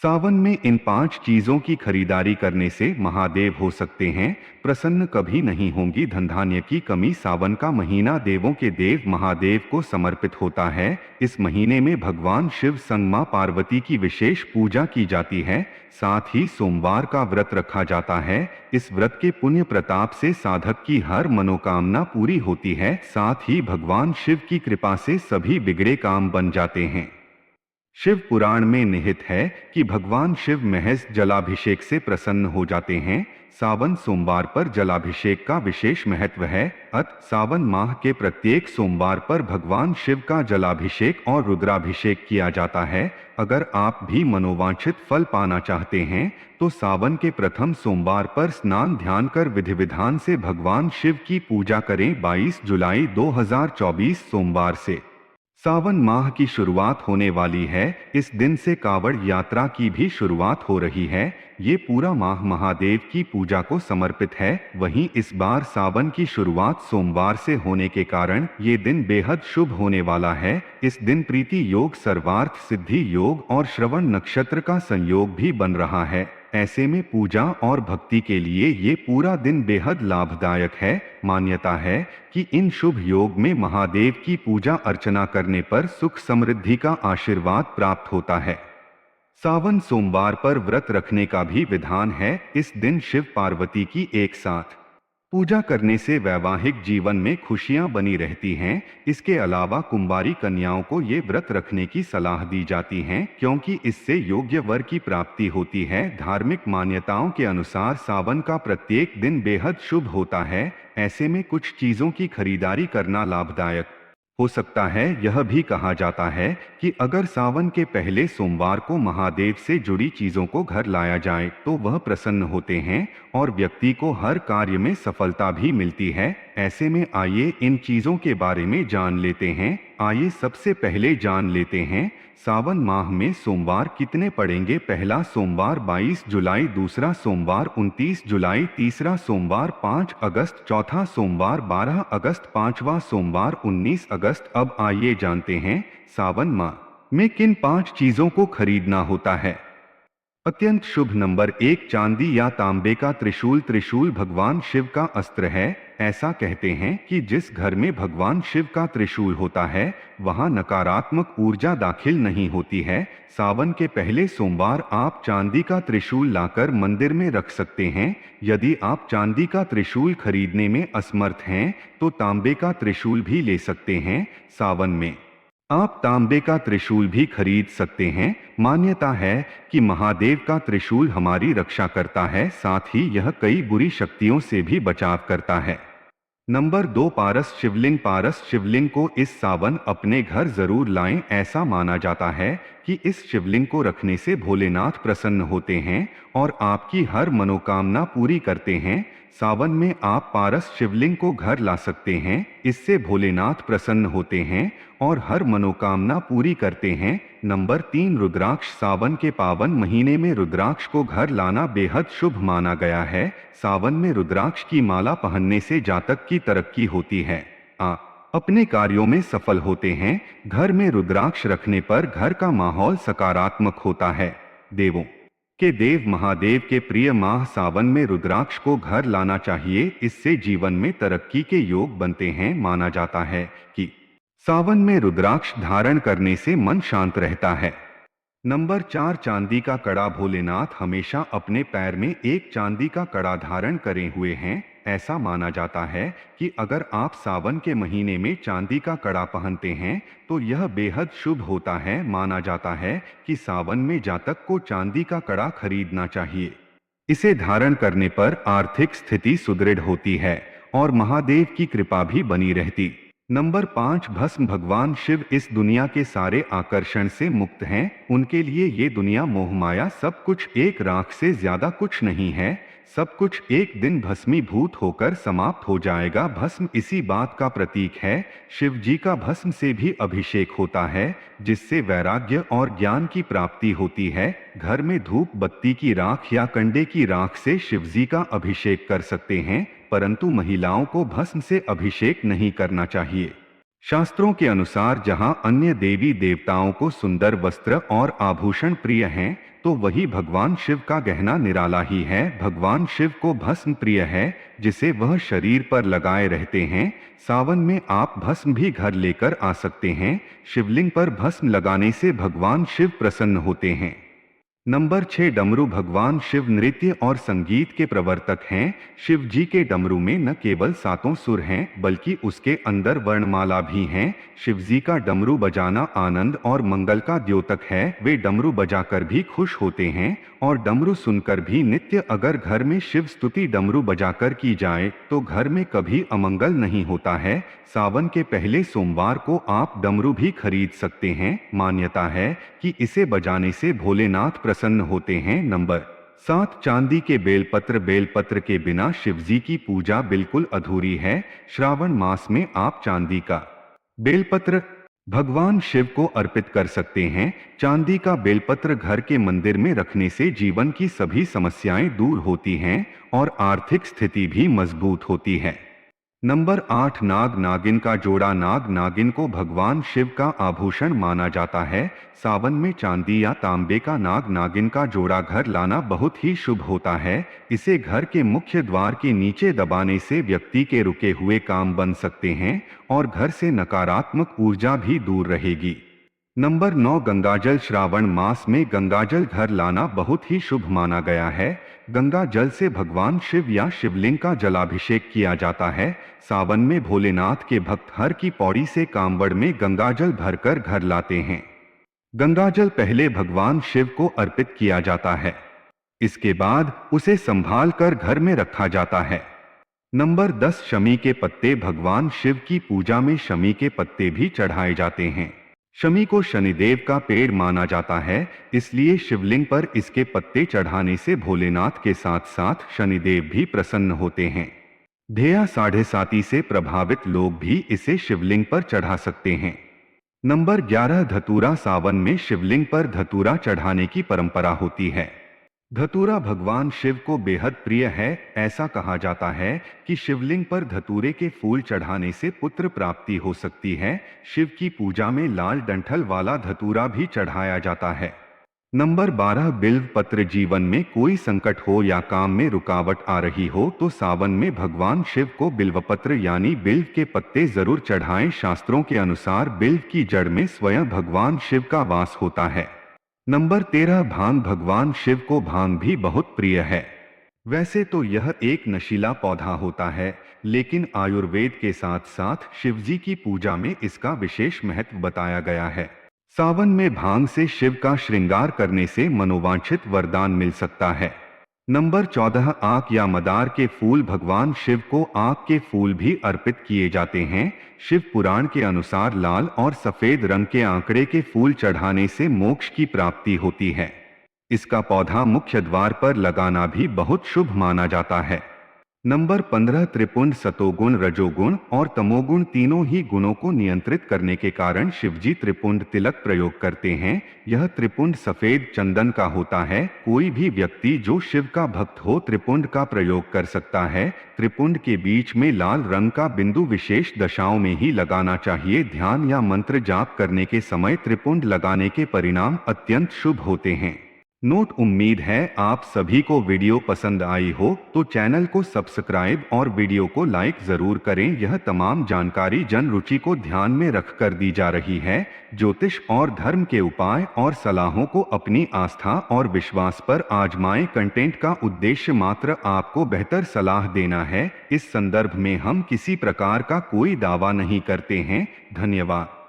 सावन में इन 5 चीजों की खरीदारी करने से महादेव हो सकते हैं प्रसन्न, कभी नहीं होंगी धनधान्य की कमी। सावन का महीना देवों के देव महादेव को समर्पित होता है। इस महीने में भगवान शिव संग मां पार्वती की विशेष पूजा की जाती है। साथ ही सोमवार का व्रत रखा जाता है। इस व्रत के पुण्य प्रताप से साधक की हर मनोकामना पूरी होती है। साथ ही भगवान शिव की कृपा से सभी बिगड़े काम बन जाते हैं। शिव पुराण में निहित है कि भगवान शिव महज जलाभिषेक से प्रसन्न हो जाते हैं। सावन सोमवार पर जलाभिषेक का विशेष महत्व है। सावन माह के प्रत्येक सोमवार पर भगवान शिव का जलाभिषेक और रुद्राभिषेक किया जाता है। अगर आप भी मनोवांछित फल पाना चाहते हैं तो सावन के प्रथम सोमवार पर स्नान ध्यान कर विधि विधान से भगवान शिव की पूजा करें। 22 जुलाई 2024 सोमवार से सावन माह की शुरुआत होने वाली है। इस दिन से कावड़ यात्रा की भी शुरुआत हो रही है। ये पूरा माह महादेव की पूजा को समर्पित है। वहीं इस बार सावन की शुरुआत सोमवार से होने के कारण ये दिन बेहद शुभ होने वाला है। इस दिन प्रीति योग, सर्वार्थ सिद्धि योग और श्रवण नक्षत्र का संयोग भी बन रहा है। ऐसे में पूजा और भक्ति के लिए ये पूरा दिन बेहद लाभदायक है। मान्यता है कि इन शुभ योग में महादेव की पूजा अर्चना करने पर सुख समृद्धि का आशीर्वाद प्राप्त होता है। सावन सोमवार पर व्रत रखने का भी विधान है। इस दिन शिव पार्वती की एक साथ पूजा करने से वैवाहिक जीवन में खुशियां बनी रहती हैं। इसके अलावा कुंवारी कन्याओं को ये व्रत रखने की सलाह दी जाती है क्योंकि इससे योग्य वर की प्राप्ति होती है। धार्मिक मान्यताओं के अनुसार सावन का प्रत्येक दिन बेहद शुभ होता है। ऐसे में कुछ चीजों की खरीदारी करना लाभदायक हो सकता है। यह भी कहा जाता है कि अगर सावन के पहले सोमवार को महादेव से जुड़ी चीजों को घर लाया जाए तो वह प्रसन्न होते हैं और व्यक्ति को हर कार्य में सफलता भी मिलती है। ऐसे में आइए इन चीजों के बारे में जान लेते हैं। आइए सबसे पहले जान लेते हैं सावन माह में सोमवार कितने पड़ेंगे। पहला सोमवार 22 जुलाई, दूसरा सोमवार 29 जुलाई, तीसरा सोमवार 5 अगस्त, चौथा सोमवार 12 अगस्त, पांचवा सोमवार 19 अगस्त। अब आइए जानते हैं सावन माह में किन 5 चीजों को खरीदना होता है। अत्यंत शुभ नंबर 1, चांदी या तांबे का त्रिशूल। त्रिशूल भगवान शिव का अस्त्र है। ऐसा कहते हैं कि जिस घर में भगवान शिव का त्रिशूल होता है वहां नकारात्मक ऊर्जा दाखिल नहीं होती है। सावन के पहले सोमवार आप चांदी का त्रिशूल लाकर मंदिर में रख सकते हैं। यदि आप चांदी का त्रिशूल खरीदने में असमर्थ हैं तो तांबे का त्रिशूल भी ले सकते हैं। सावन में आप तांबे का त्रिशूल भी खरीद सकते हैं। मान्यता है कि महादेव का त्रिशूल हमारी रक्षा करता है, साथ ही यह कई बुरी शक्तियों से भी बचाव करता है। नंबर 2, पारस शिवलिंग। पारस शिवलिंग को इस सावन अपने घर जरूर लाएं। ऐसा माना जाता है कि इस शिवलिंग को रखने से भोलेनाथ प्रसन्न होते हैं और आपकी हर मनोकामना पूरी करते हैं। सावन में आप पारस शिवलिंग को घर ला सकते हैं। इससे भोलेनाथ प्रसन्न होते हैं और हर मनोकामना पूरी करते हैं। नंबर 3, रुद्राक्ष। सावन के पावन महीने में रुद्राक्ष को घर लाना बेहद शुभ माना गया है। सावन में रुद्राक्ष की माला पहनने से जातक की तरक्की होती है, अपने कार्यों में सफल होते हैं। घर में रुद्राक्ष रखने पर घर का माहौल सकारात्मक होता है। देवों के देव महादेव के प्रिय माह सावन में रुद्राक्ष को घर लाना चाहिए। इससे जीवन में तरक्की के योग बनते हैं। माना जाता है कि सावन में रुद्राक्ष धारण करने से मन शांत रहता है। नंबर 4, चांदी का कड़ा। भोलेनाथ हमेशा अपने पैर में एक चांदी का कड़ा धारण करे हुए हैं। ऐसा माना जाता है कि अगर आप सावन के महीने में चांदी का कड़ा पहनते हैं तो यह बेहद शुभ होता है। माना जाता है कि सावन में जातक को चांदी का कड़ा खरीदना चाहिए। इसे धारण करने पर आर्थिक स्थिति सुदृढ़ होती है और महादेव की कृपा भी बनी रहती। नंबर 5, भस्म। भगवान शिव इस दुनिया के सारे आकर्षण से मुक्त हैं। उनके लिए ये दुनिया मोहमाया सब कुछ एक राख से ज्यादा कुछ नहीं है। सब कुछ एक दिन भस्मीभूत होकर समाप्त हो जाएगा। भस्म इसी बात का प्रतीक है। शिव जी का भस्म से भी अभिषेक होता है जिससे वैराग्य और ज्ञान की प्राप्ति होती है। घर में धूप बत्ती की राख या कंडे की राख से शिव जी का अभिषेक कर सकते हैं, परंतु महिलाओं को भस्म से अभिषेक नहीं करना चाहिए। शास्त्रों के अनुसार जहां अन्य देवी देवताओं को सुंदर वस्त्र और आभूषण प्रिय हैं तो वही भगवान शिव का गहना निराला ही है। भगवान शिव को भस्म प्रिय है, जिसे वह शरीर पर लगाए रहते हैं। सावन में आप भस्म भी घर लेकर आ सकते हैं। शिवलिंग पर भस्म लगाने से भगवान शिव प्रसन्न होते हैं। नंबर 6, डमरू। भगवान शिव नृत्य और संगीत के प्रवर्तक हैं। शिव जी के डमरू में न केवल 7 सुर हैं, बल्कि उसके अंदर वर्णमाला भी हैं। शिव जी का डमरू बजाना आनंद और मंगल का द्योतक है। वे डमरू बजाकर भी खुश होते हैं और डमरू सुनकर भी नित्य। अगर घर में शिव स्तुति डमरू बजाकर की जाए तो घर में कभी अमंगल नहीं होता है। सावन के पहले सोमवार को आप डमरू भी खरीद सकते हैं। मान्यता है कि इसे बजाने से भोलेनाथ प्रसन्न होते हैं। नंबर 7, चांदी के बेलपत्र। बेलपत्र के बिना शिवजी की पूजा बिल्कुल अधूरी है। श्रावण मास में आप चांदी का बेलपत्र भगवान शिव को अर्पित कर सकते हैं। चांदी का बेलपत्र घर के मंदिर में रखने से जीवन की सभी समस्याएं दूर होती हैं और आर्थिक स्थिति भी मजबूत होती है। नंबर 8, नाग नागिन का जोड़ा। नाग नागिन को भगवान शिव का आभूषण माना जाता है। सावन में चांदी या तांबे का नाग नागिन का जोड़ा घर लाना बहुत ही शुभ होता है। इसे घर के मुख्य द्वार के नीचे दबाने से व्यक्ति के रुके हुए काम बन सकते हैं और घर से नकारात्मक ऊर्जा भी दूर रहेगी। नंबर 9, गंगाजल। श्रावण मास में गंगाजल घर लाना बहुत ही शुभ माना गया है। गंगा जल से भगवान शिव या शिवलिंग का जलाभिषेक किया जाता है। सावन में भोलेनाथ के भक्त हर की पौड़ी से कांवड़ में गंगाजल भरकर घर लाते हैं। गंगाजल पहले भगवान शिव को अर्पित किया जाता है, इसके बाद उसे संभाल कर घर में रखा जाता है। नंबर 10, शमी के पत्ते। भगवान शिव की पूजा में शमी के पत्ते भी चढ़ाए जाते हैं। शमी को शनिदेव का पेड़ माना जाता है, इसलिए शिवलिंग पर इसके पत्ते चढ़ाने से भोलेनाथ के साथ साथ शनिदेव भी प्रसन्न होते हैं। ढेया 7.5 से प्रभावित लोग भी इसे शिवलिंग पर चढ़ा सकते हैं। नंबर 11, धतूरा। सावन में शिवलिंग पर धतूरा चढ़ाने की परंपरा होती है। धतूरा भगवान शिव को बेहद प्रिय है। ऐसा कहा जाता है कि शिवलिंग पर धतूरे के फूल चढ़ाने से पुत्र प्राप्ति हो सकती है। शिव की पूजा में लाल डंठल वाला धतूरा भी चढ़ाया जाता है। नंबर 12, बिल्व पत्र। जीवन में कोई संकट हो या काम में रुकावट आ रही हो तो सावन में भगवान शिव को बिल्वपत्र यानी बिल्व के पत्ते जरूर चढ़ाएं। शास्त्रों के अनुसार बिल्व की जड़ में स्वयं भगवान शिव का वास होता है। नंबर 13, भांग। भगवान शिव को भांग भी बहुत प्रिय है। वैसे तो यह एक नशीला पौधा होता है, लेकिन आयुर्वेद के साथ साथ शिवजी की पूजा में इसका विशेष महत्व बताया गया है। सावन में भांग से शिव का श्रृंगार करने से मनोवांछित वरदान मिल सकता है। नंबर 14, आक या मदार के फूल। भगवान शिव को आक के फूल भी अर्पित किए जाते हैं। शिव पुराण के अनुसार लाल और सफेद रंग के आंकड़े के फूल चढ़ाने से मोक्ष की प्राप्ति होती है। इसका पौधा मुख्य द्वार पर लगाना भी बहुत शुभ माना जाता है। नंबर 15, त्रिपुंड। सतोगुण, रजोगुण और तमोगुण तीनों ही गुणों को नियंत्रित करने के कारण शिवजी त्रिपुंड तिलक प्रयोग करते हैं। यह त्रिपुंड सफेद चंदन का होता है। कोई भी व्यक्ति जो शिव का भक्त हो त्रिपुंड का प्रयोग कर सकता है। त्रिपुंड के बीच में लाल रंग का बिंदु विशेष दशाओं में ही लगाना चाहिए। ध्यान या मंत्र जाप करने के समय त्रिपुंड लगाने के परिणाम अत्यंत शुभ होते हैं। नोट, उम्मीद है आप सभी को वीडियो पसंद आई हो तो चैनल को सब्सक्राइब और वीडियो को लाइक जरूर करें। यह तमाम जानकारी जन रुचि को ध्यान में रखकर दी जा रही है। ज्योतिष और धर्म के उपाय और सलाहों को अपनी आस्था और विश्वास पर आजमाएं। कंटेंट का उद्देश्य मात्र आपको बेहतर सलाह देना है। इस संदर्भ में हम किसी प्रकार का कोई दावा नहीं करते हैं। धन्यवाद।